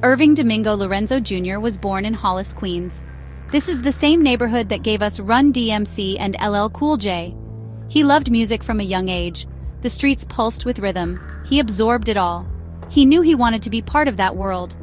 Irving Domingo Lorenzo Jr. was born in Hollis, Queens. This is the same neighborhood that gave us Run DMC and LL Cool J. He loved music from a young age. The streets pulsed with rhythm. He absorbed it all. He knew he wanted to be part of that world.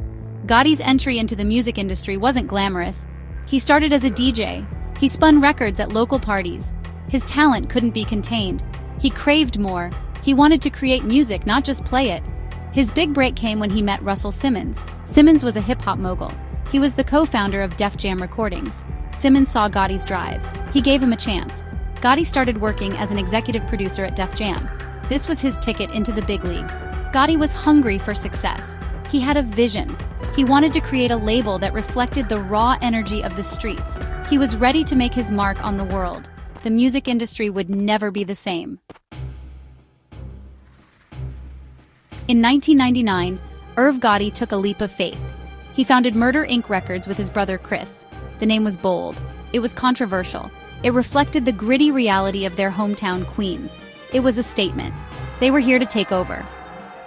Gotti's entry into the music industry wasn't glamorous. He started as a DJ. He spun records at local parties. His talent couldn't be contained. He craved more. He wanted to create music, not just play it. His big break came when he met Russell Simmons. Simmons was a hip-hop mogul. He was the co-founder of Def Jam Recordings. Simmons saw Gotti's drive. He gave him a chance. Gotti started working as an executive producer at Def Jam. This was his ticket into the big leagues. Gotti was hungry for success. He had a vision. He wanted to create a label that reflected the raw energy of the streets. He was ready to make his mark on the world. The music industry would never be the same. In 1999, Irv Gotti took a leap of faith. He founded Murder Inc. Records with his brother Chris. The name was bold. It was controversial. It reflected the gritty reality of their hometown, Queens. It was a statement. They were here to take over.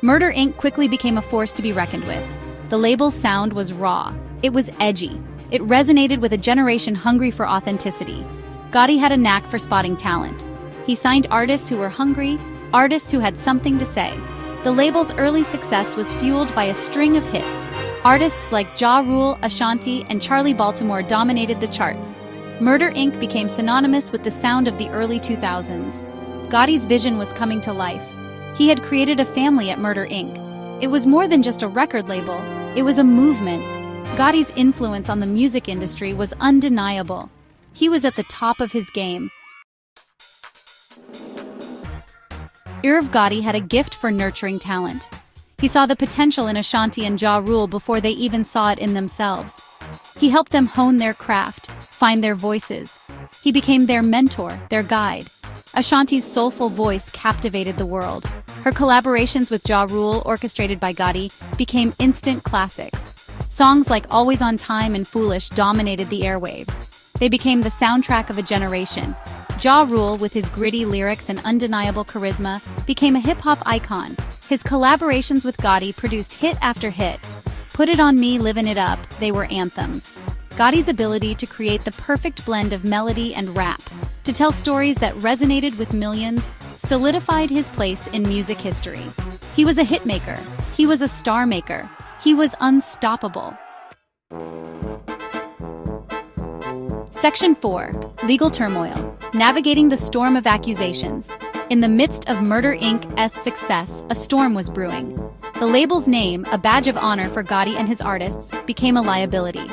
Murder Inc. quickly became a force to be reckoned with. The label's sound was raw. It was edgy. It resonated with a generation hungry for authenticity. Gotti had a knack for spotting talent. He signed artists who were hungry, artists who had something to say. The label's early success was fueled by a string of hits. Artists like Ja Rule, Ashanti, and Charlie Baltimore dominated the charts. Murder Inc. became synonymous with the sound of the early 2000s. Gotti's vision was coming to life. He had created a family at Murder Inc. It was more than just a record label. It was a movement. Gotti's influence on the music industry was undeniable. He was at the top of his game. Irv Gotti had a gift for nurturing talent. He saw the potential in Ashanti and Ja Rule before they even saw it in themselves. He helped them hone their craft, find their voices. He became their mentor, their guide. Ashanti's soulful voice captivated the world. Her collaborations with Ja Rule, orchestrated by Gotti, became instant classics. Songs like Always on Time and Foolish dominated the airwaves. They became the soundtrack of a generation. Ja Rule, with his gritty lyrics and undeniable charisma, became a hip-hop icon. His collaborations with Gotti produced hit after hit. Put It On Me, Livin' It Up, they were anthems. Gotti's ability to create the perfect blend of melody and rap, to tell stories that resonated with millions, solidified his place in music history. He was a hitmaker. He was a star maker. He was unstoppable. Section 4. Legal Turmoil. Navigating the Storm of Accusations. In the midst of Murder Inc.'s success, a storm was brewing. The label's name, a badge of honor for Gotti and his artists, became a liability.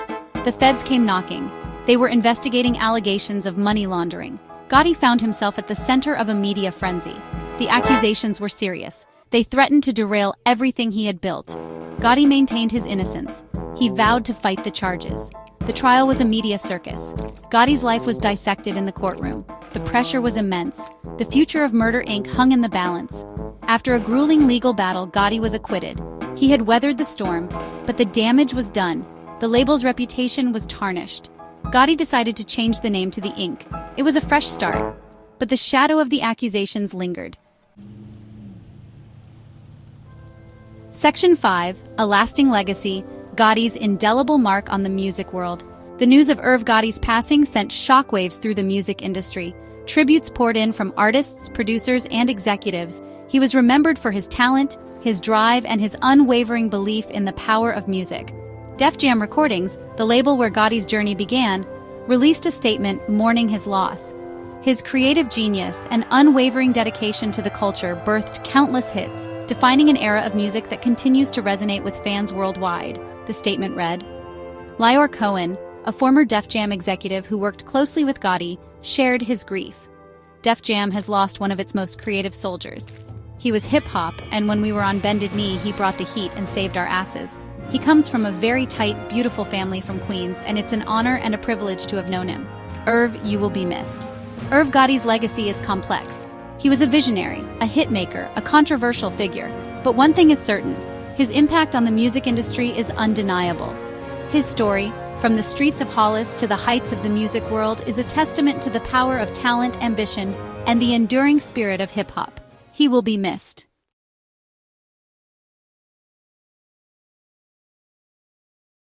The feds came knocking. They were investigating allegations of money laundering. Gotti found himself at the center of a media frenzy. The accusations were serious. They threatened to derail everything he had built. Gotti maintained his innocence. He vowed to fight the charges. The trial was a media circus. Gotti's life was dissected in the courtroom. The pressure was immense. The future of Murder Inc. hung in the balance. After a grueling legal battle, Gotti was acquitted. He had weathered the storm, but the damage was done. The label's reputation was tarnished. Gotti decided to change the name to the Inc. It was a fresh start, but the shadow of the accusations lingered. Section 5. A Lasting Legacy. Gotti's indelible mark on the music world. The news of Irv Gotti's passing sent shockwaves through the music industry. Tributes poured in from artists, producers, and executives. He was remembered for his talent, his drive, and his unwavering belief in the power of music. Def Jam Recordings, the label where Gotti's journey began, released a statement mourning his loss. His creative genius and unwavering dedication to the culture birthed countless hits, defining an era of music that continues to resonate with fans worldwide. The statement read. Lior Cohen, a former Def Jam executive who worked closely with Gotti, shared his grief. Def Jam has lost one of its most creative soldiers. He was hip-hop, and when we were on bended knee, he brought the heat and saved our asses. He comes from a very tight, beautiful family from Queens, and it's an honor and a privilege to have known him. Irv, you will be missed. Irv Gotti's legacy is complex. He was a visionary, a hitmaker, a controversial figure. But one thing is certain, his impact on the music industry is undeniable. His story, from the streets of Hollis to the heights of the music world, is a testament to the power of talent, ambition, and the enduring spirit of hip-hop. He will be missed.